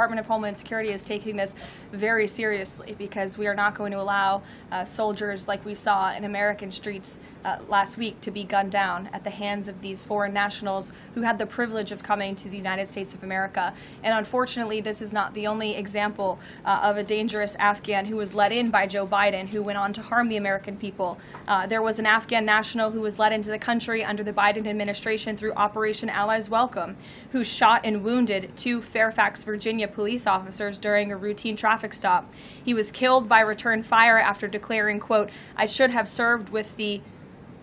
Department of Homeland Security is taking this very seriously, because we are not going to allow soldiers like we saw in American streets last week to be gunned down at the hands of these foreign nationals who had the privilege of coming to the United States of America. And unfortunately, this is not the only example of a dangerous Afghan who was let in by Joe Biden, who went on to harm the American people. There was an Afghan national who was let into the country under the Biden administration through Operation Allies Welcome, who shot and wounded 2 Fairfax, Virginia police officers during a routine traffic stop. He was killed by return fire after declaring, quote, "I should have served with the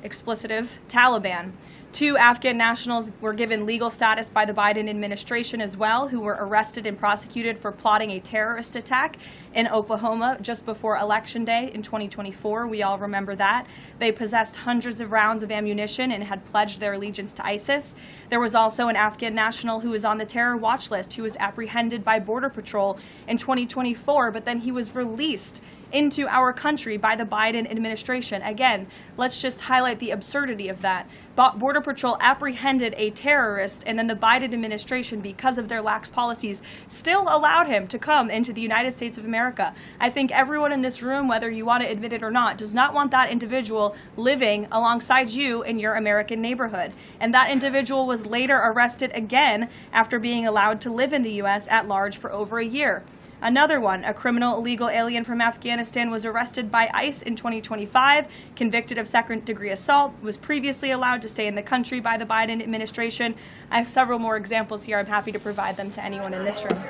explicitive Taliban." 2 Afghan nationals were given legal status by the Biden administration as well, who were arrested and prosecuted for plotting a terrorist attack in Oklahoma just before Election Day in 2024. We all remember that. They possessed hundreds of rounds of ammunition and had pledged their allegiance to ISIS. There was also an Afghan national who was on the terror watch list who was apprehended by Border Patrol in 2024, but then he was released into our country by the Biden administration. Again, let's just highlight the absurdity of that. Border Patrol apprehended a terrorist, and then the Biden administration, because of their lax policies, still allowed him to come into the United States of America. I think everyone in this room, whether you want to admit it or not, does not want that individual living alongside you in your American neighborhood. And that individual was later arrested again after being allowed to live in the U.S. at large for over a year. Another one, a criminal illegal alien from Afghanistan, was arrested by ICE in 2025, convicted of second-degree assault, was previously allowed to stay in the country by the Biden administration. I have several more examples here. I'm happy to provide them to anyone in this room.